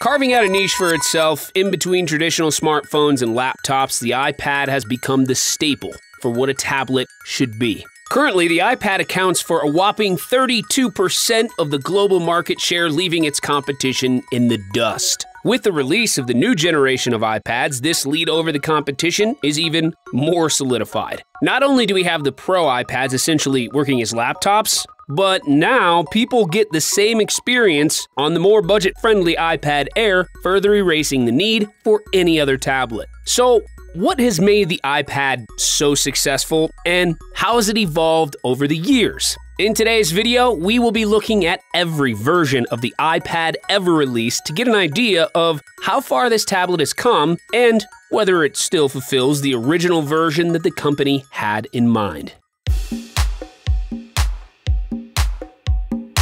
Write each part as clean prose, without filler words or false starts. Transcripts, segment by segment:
Carving out a niche for itself in between traditional smartphones and laptops, the iPad has become the staple for what a tablet should be. Currently, the iPad accounts for a whopping 32% of the global market share, leaving its competition in the dust. With the release of the new generation of iPads, this lead over the competition is even more solidified. Not only do we have the Pro iPads essentially working as laptops, but now people get the same experience on the more budget-friendly iPad Air, further erasing the need for any other tablet. So, what has made the iPad so successful, and how has it evolved over the years? In today's video, we will be looking at every version of the iPad ever released to get an idea of how far this tablet has come and whether it still fulfills the original version that the company had in mind.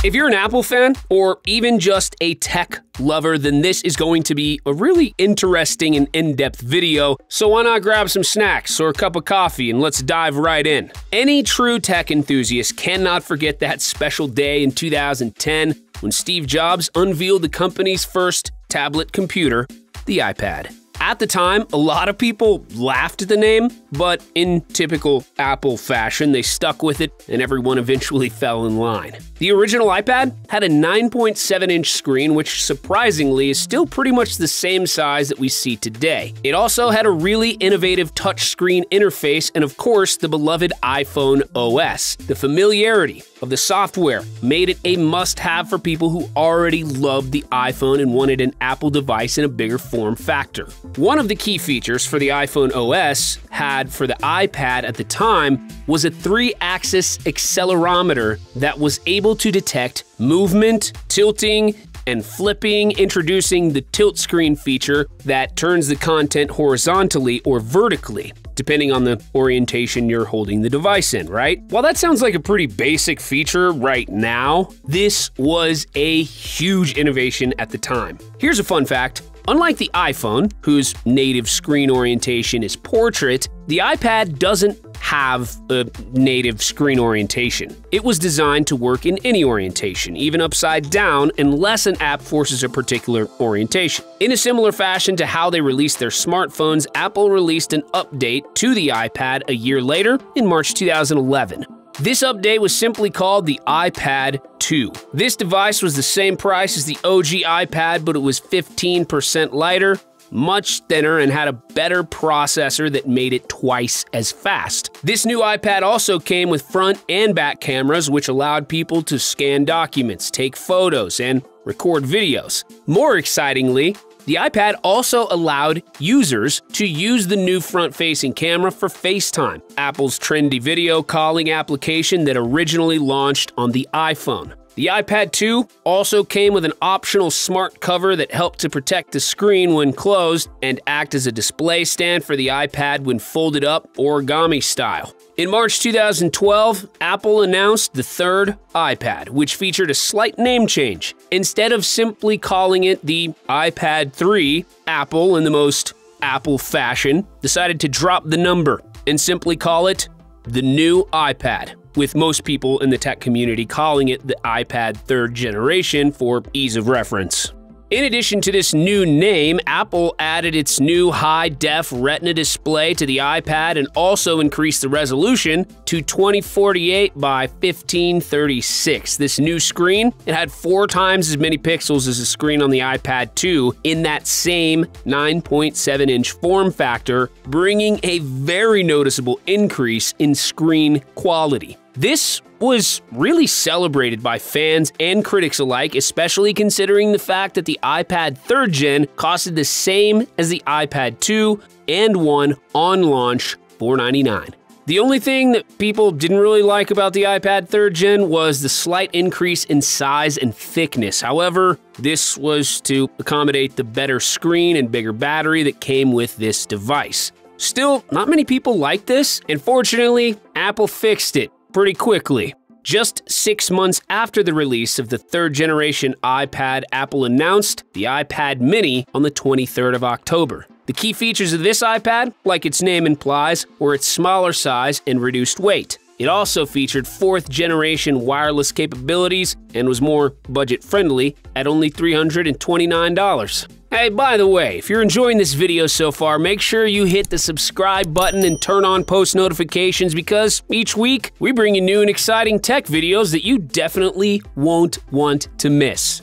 If you're an Apple fan, or even just a tech lover, then this is going to be a really interesting and in-depth video, so why not grab some snacks or a cup of coffee and let's dive right in. Any true tech enthusiast cannot forget that special day in 2010 when Steve Jobs unveiled the company's first tablet computer, the iPad. At the time, a lot of people laughed at the name, but in typical Apple fashion, they stuck with it and everyone eventually fell in line. The original iPad had a 9.7-inch screen, which surprisingly is still pretty much the same size that we see today. It also had a really innovative touchscreen interface and, of course, the beloved iPhone OS. The familiarity of the software made it a must-have for people who already loved the iPhone and wanted an Apple device in a bigger form factor. One of the key features for the iPhone OS had for the iPad at the time was a 3-axis accelerometer that was able to detect movement, tilting, and flipping, introducing the tilt screen feature that turns the content horizontally or vertically, depending on the orientation you're holding the device in, right? While that sounds like a pretty basic feature right now, this was a huge innovation at the time. Here's a fun fact. Unlike the iPhone, whose native screen orientation is portrait, the iPad doesn't have a native screen orientation. It was designed to work in any orientation, even upside down, unless an app forces a particular orientation. In a similar fashion to how they released their smartphones, Apple released an update to the iPad a year later in March 2011. This update was simply called the iPad 2. This device was the same price as the OG iPad, but it was 15% lighter, much thinner, and had a better processor that made it twice as fast. This new iPad also came with front and back cameras, which allowed people to scan documents, take photos, and record videos. More excitingly, the iPad also allowed users to use the new front-facing camera for FaceTime, Apple's trendy video calling application that originally launched on the iPhone. The iPad 2 also came with an optional smart cover that helped to protect the screen when closed and act as a display stand for the iPad when folded up origami style. In March 2012, Apple announced the third iPad, which featured a slight name change. Instead of simply calling it the iPad 3, Apple, in the most Apple fashion, decided to drop the number and simply call it the new iPad, with most people in the tech community calling it the iPad 3rd generation for ease of reference. In addition to this new name, Apple added its new high-def Retina display to the iPad and also increased the resolution to 2048 by 1536. This new screen, it had 4 times as many pixels as the screen on the iPad 2 in that same 9.7-inch form factor, bringing a very noticeable increase in screen quality. This was really celebrated by fans and critics alike, especially considering the fact that the iPad 3rd Gen costed the same as the iPad 2 and won on launch $499. The only thing that people didn't really like about the iPad 3rd Gen was the slight increase in size and thickness. However, this was to accommodate the better screen and bigger battery that came with this device. Still, not many people liked this, and fortunately, Apple fixed it pretty quickly. Just 6 months after the release of the 3rd generation iPad, Apple announced the iPad mini on the 23rd of October. The key features of this iPad, like its name implies, were its smaller size and reduced weight. It also featured 4th generation wireless capabilities and was more budget-friendly at only $329. Hey, by the way, if you're enjoying this video so far, make sure you hit the subscribe button and turn on post notifications because each week we bring you new and exciting tech videos that you definitely won't want to miss.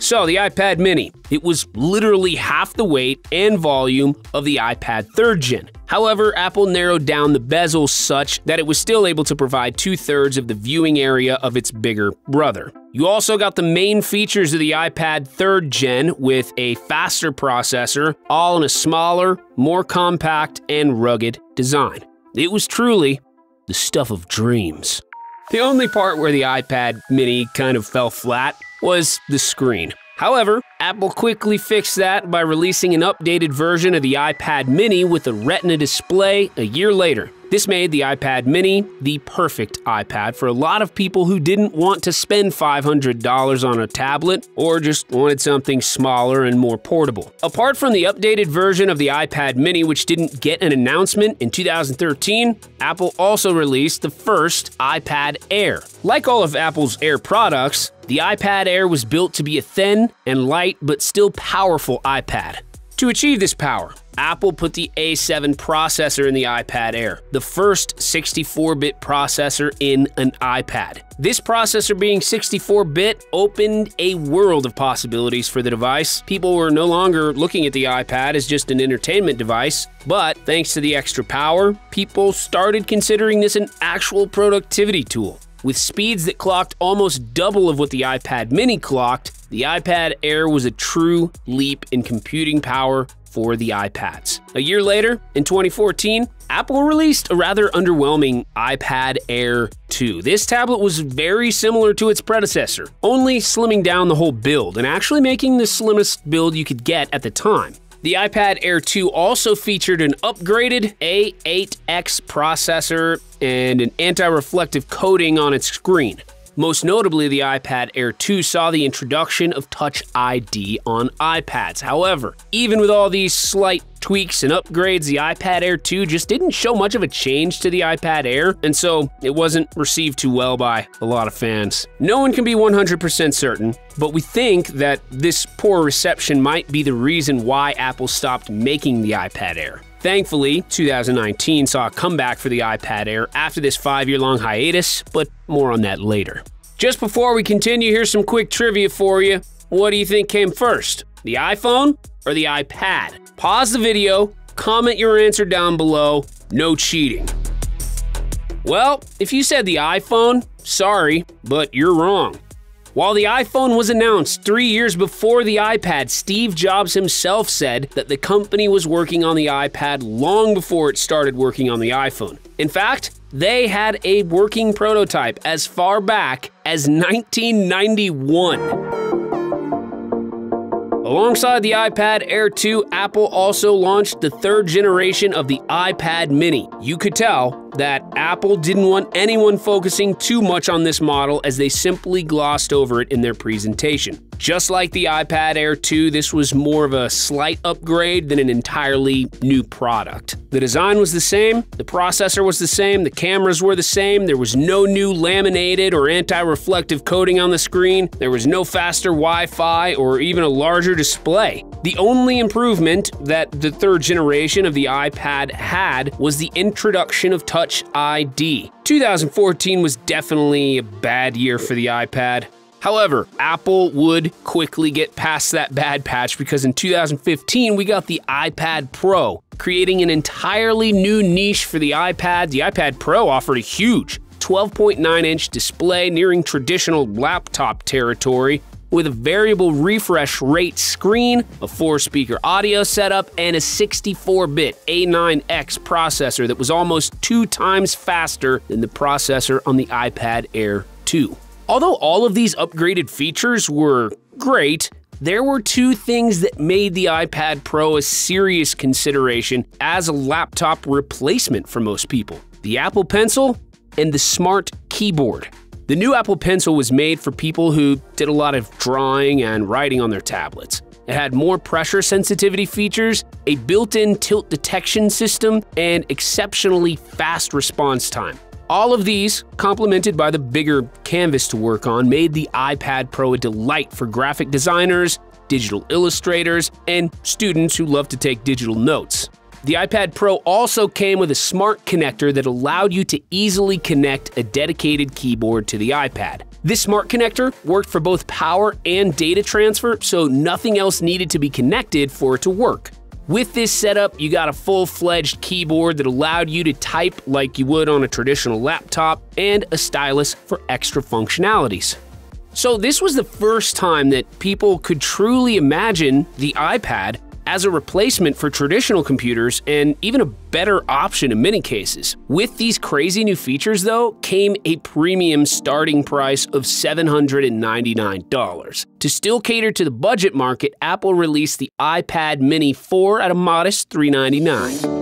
So, the iPad mini. It was literally half the weight and volume of the iPad 3rd gen. However, Apple narrowed down the bezels such that it was still able to provide 2/3 of the viewing area of its bigger brother. You also got the main features of the iPad 3rd gen with a faster processor, all in a smaller, more compact, and rugged design. It was truly the stuff of dreams. The only part where the iPad mini kind of fell flat was the screen. However, Apple quickly fixed that by releasing an updated version of the iPad mini with a Retina display a year later. This made the iPad mini the perfect iPad for a lot of people who didn't want to spend $500 on a tablet or just wanted something smaller and more portable. Apart from the updated version of the iPad mini, which didn't get an announcement in 2013, Apple also released the first iPad Air. Like all of Apple's Air products, the iPad Air was built to be a thin and light but still powerful iPad. To achieve this power, Apple put the A7 processor in the iPad Air, the first 64-bit processor in an iPad. This processor being 64-bit opened a world of possibilities for the device. People were no longer looking at the iPad as just an entertainment device, but thanks to the extra power, people started considering this an actual productivity tool. With speeds that clocked almost double of what the iPad mini clocked, the iPad Air was a true leap in computing power for the iPads. A year later, in 2014, Apple released a rather underwhelming iPad Air 2. This tablet was very similar to its predecessor, only slimming down the whole build and actually making the slimmest build you could get at the time. The iPad Air 2 also featured an upgraded A8X processor and an anti-reflective coating on its screen. Most notably, the iPad Air 2 saw the introduction of Touch ID on iPads. However, even with all these slight tweaks and upgrades, the iPad Air 2 just didn't show much of a change to the iPad Air, and so it wasn't received too well by a lot of fans. No one can be 100% certain, but we think that this poor reception might be the reason why Apple stopped making the iPad Air. Thankfully, 2019 saw a comeback for the iPad Air after this 5-year-long hiatus, but more on that later. Just before we continue, here's some quick trivia for you. What do you think came first, the iPhone or the iPad? Pause the video, comment your answer down below, no cheating. Well, if you said the iPhone, sorry, but you're wrong. While the iPhone was announced 3 years before the iPad, Steve Jobs himself said that the company was working on the iPad long before it started working on the iPhone. In fact, they had a working prototype as far back as 1991. Alongside the iPad Air 2, Apple also launched the 3rd generation of the iPad mini. You could tell that Apple didn't want anyone focusing too much on this model as they simply glossed over it in their presentation. Just like the iPad Air 2, this was more of a slight upgrade than an entirely new product. The design was the same, the processor was the same, the cameras were the same, there was no new laminated or anti-reflective coating on the screen, there was no faster Wi-Fi or even a larger display. The only improvement that the 3rd generation of the iPad had was the introduction of Touch ID. 2014 was definitely a bad year for the iPad. However, Apple would quickly get past that bad patch because in 2015 we got the iPad Pro, creating an entirely new niche for the iPad. The iPad Pro offered a huge 12.9-inch display nearing traditional laptop territory with a variable refresh rate screen, a 4-speaker audio setup, and a 64-bit A9X processor that was almost 2 times faster than the processor on the iPad Air 2. Although all of these upgraded features were great, there were 2 things that made the iPad Pro a serious consideration as a laptop replacement for most people: the Apple Pencil and the Smart Keyboard. The new Apple Pencil was made for people who did a lot of drawing and writing on their tablets. It had more pressure sensitivity features, a built-in tilt detection system, and exceptionally fast response time. All of these, complemented by the bigger canvas to work on, made the iPad Pro a delight for graphic designers, digital illustrators, and students who love to take digital notes. The iPad Pro also came with a smart connector that allowed you to easily connect a dedicated keyboard to the iPad. This smart connector worked for both power and data transfer, so nothing else needed to be connected for it to work. With this setup, you got a full-fledged keyboard that allowed you to type like you would on a traditional laptop, and a stylus for extra functionalities. So this was the first time that people could truly imagine the iPad as a replacement for traditional computers, and even a better option in many cases. With these crazy new features, though, came a premium starting price of $799. To still cater to the budget market, Apple released the iPad Mini 4 at a modest $399.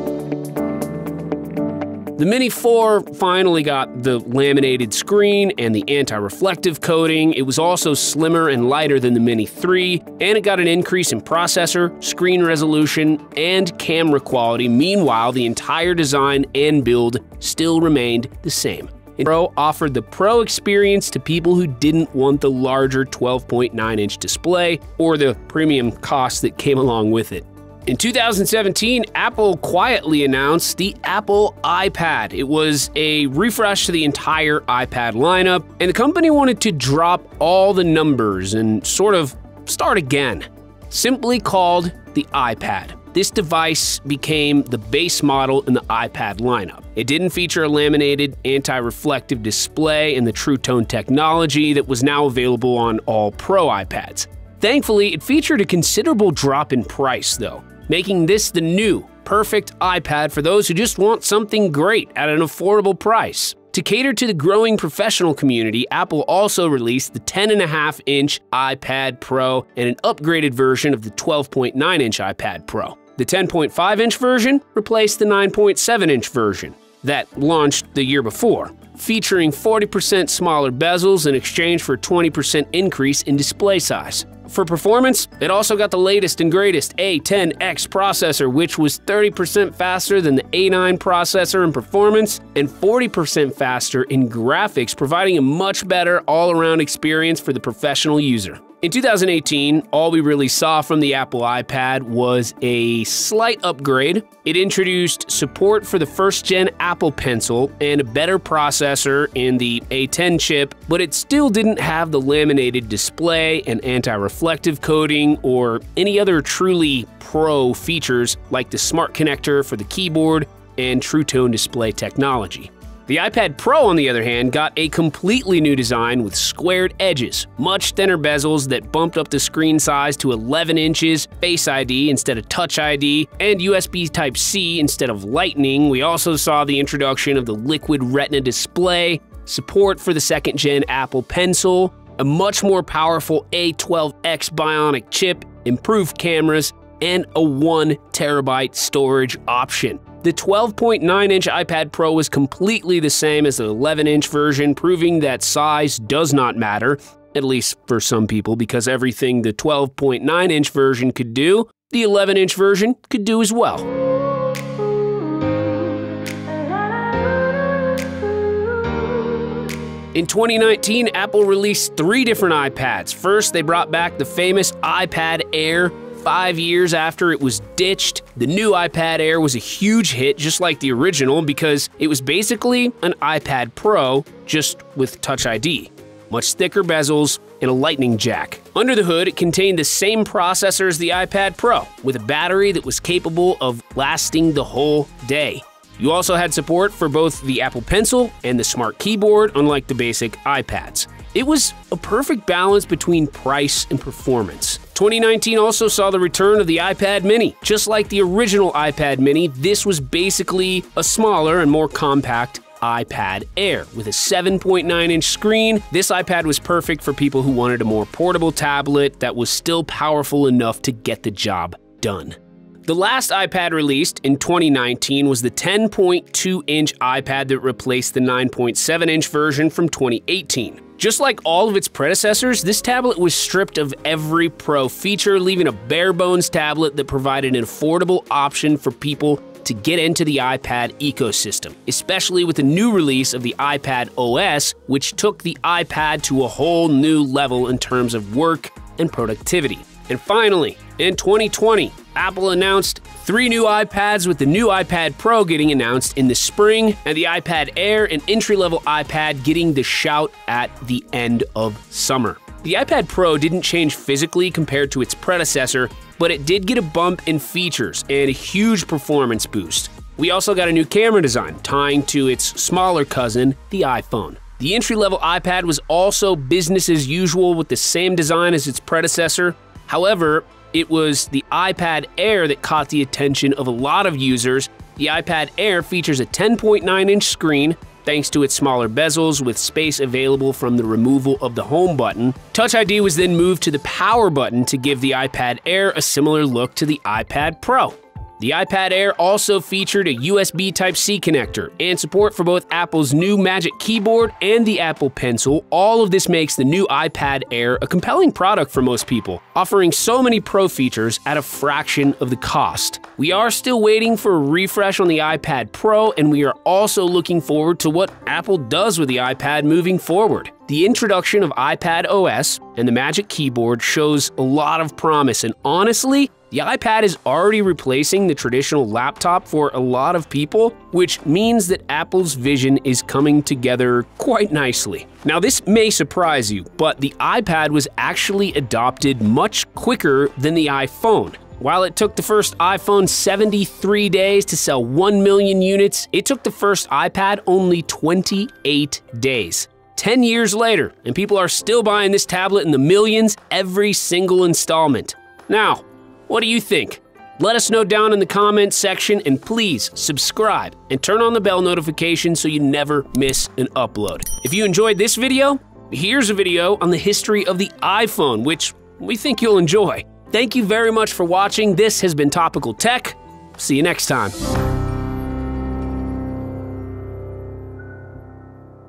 The Mini 4 finally got the laminated screen and the anti-reflective coating. It was also slimmer and lighter than the Mini 3, and it got an increase in processor, screen resolution, and camera quality. Meanwhile, the entire design and build still remained the same. Pro offered the Pro experience to people who didn't want the larger 12.9-inch display or the premium cost that came along with it. In 2017, Apple quietly announced the Apple iPad. It was a refresh to the entire iPad lineup, and the company wanted to drop all the numbers and sort of start again. Simply called the iPad, this device became the base model in the iPad lineup. It didn't feature a laminated, anti-reflective display and the True Tone technology that was now available on all Pro iPads. Thankfully, it featured a considerable drop in price, though, making this the new, perfect iPad for those who just want something great at an affordable price. To cater to the growing professional community, Apple also released the 10.5-inch iPad Pro and an upgraded version of the 12.9-inch iPad Pro. The 10.5-inch version replaced the 9.7-inch version that launched the year before, featuring 40% smaller bezels in exchange for a 20% increase in display size. For performance, it also got the latest and greatest A10X processor, which was 30% faster than the A9 processor in performance and 40% faster in graphics, providing a much better all-around experience for the professional user. In 2018, all we really saw from the Apple iPad was a slight upgrade. It introduced support for the first-gen Apple Pencil and a better processor in the A10 chip, but it still didn't have the laminated display and anti-reflective coating or any other truly pro features like the smart connector for the keyboard and True Tone display technology. The iPad Pro, on the other hand, got a completely new design with squared edges, much thinner bezels that bumped up the screen size to 11 inches, Face ID instead of Touch ID, and USB Type-C instead of Lightning. We also saw the introduction of the Liquid Retina display, support for the second-gen Apple Pencil, a much more powerful A12X Bionic chip, improved cameras, and a 1 terabyte storage option. The 12.9-inch iPad Pro was completely the same as the 11-inch version, proving that size does not matter, at least for some people, because everything the 12.9-inch version could do, the 11-inch version could do as well. In 2019, Apple released 3 different iPads. First, they brought back the famous iPad Air. 5 years after it was ditched, the new iPad Air was a huge hit, just like the original, because it was basically an iPad Pro, just with Touch ID. Much thicker bezels and a lightning jack. Under the hood, it contained the same processor as the iPad Pro, with a battery that was capable of lasting the whole day. You also had support for both the Apple Pencil and the Smart Keyboard, unlike the basic iPads. It was a perfect balance between price and performance. 2019 also saw the return of the iPad Mini. Just like the original iPad Mini, this was basically a smaller and more compact iPad Air. With a 7.9-inch screen, this iPad was perfect for people who wanted a more portable tablet that was still powerful enough to get the job done. The last iPad released in 2019 was the 10.2-inch iPad that replaced the 9.7-inch version from 2018. Just like all of its predecessors, this tablet was stripped of every Pro feature, leaving a bare-bones tablet that provided an affordable option for people to get into the iPad ecosystem, especially with the new release of the iPad OS, which took the iPad to a whole new level in terms of work and productivity. And finally, in 2020, Apple announced 3 new iPads, with the new iPad Pro getting announced in the spring, and the iPad Air and entry-level iPad getting the shout at the end of summer. The iPad Pro didn't change physically compared to its predecessor, but it did get a bump in features and a huge performance boost. We also got a new camera design, tying to its smaller cousin, the iPhone. The entry-level iPad was also business as usual with the same design as its predecessor. However, it was the iPad Air that caught the attention of a lot of users. The iPad Air features a 10.9-inch screen, thanks to its smaller bezels with space available from the removal of the home button. Touch ID was then moved to the power button to give the iPad Air a similar look to the iPad Pro. The iPad Air also featured a USB Type-C connector and support for both Apple's new Magic Keyboard and the Apple Pencil. All of this makes the new iPad Air a compelling product for most people, offering so many pro features at a fraction of the cost. We are still waiting for a refresh on the iPad Pro, and we are also looking forward to what Apple does with the iPad moving forward. The introduction of iPad OS and the Magic Keyboard shows a lot of promise, and honestly, the iPad is already replacing the traditional laptop for a lot of people, which means that Apple's vision is coming together quite nicely. Now, this may surprise you, but the iPad was actually adopted much quicker than the iPhone. While it took the first iPhone 73 days to sell 1 million units, it took the first iPad only 28 days. 10 years later, and people are still buying this tablet in the millions every single installment. Now, what do you think? Let us know down in the comments section, and please subscribe and turn on the bell notification so you never miss an upload. If you enjoyed this video, here's a video on the history of the iPhone, which we think you'll enjoy. Thank you very much for watching. This has been Topical Tech. See you next time.